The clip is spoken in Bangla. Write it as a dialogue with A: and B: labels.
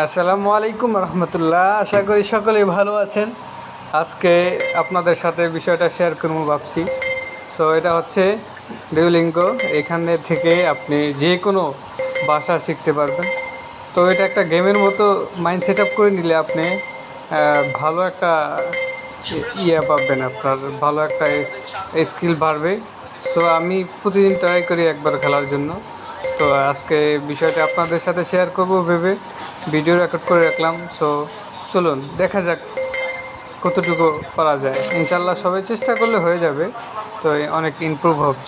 A: আসসালামু আলাইকুম রহমতুল্লাহ। আশা করি সকলেই ভালো আছেন। আজকে আপনাদের সাথে বিষয়টা শেয়ার করবো ভাবছি। সো এটা হচ্ছে ডুওলিঙ্গো। এখানে থেকে আপনি যে কোনো ভাষা শিখতে পারবেন। তো এটা একটা গেমের মতো মাইন্ড সেট আপ করে নিলে আপনি ভালো একটা পাবেন, আপনার ভালো একটা স্কিল বাড়বে। সো আমি প্রতিদিন ট্রাই করি একবার খেলার জন্য। তো আজকে বিষয়টা আপনাদের সাথে শেয়ার করব ভেবে ভিডিও রেকর্ড করে রাখলাম। সো চলুন দেখা যাক কতটুকু করা যায়। ইনশাল্লাহ সবাই চেষ্টা করলে হয়ে যাবে। তো অনেক ইমপ্রুভ হবে।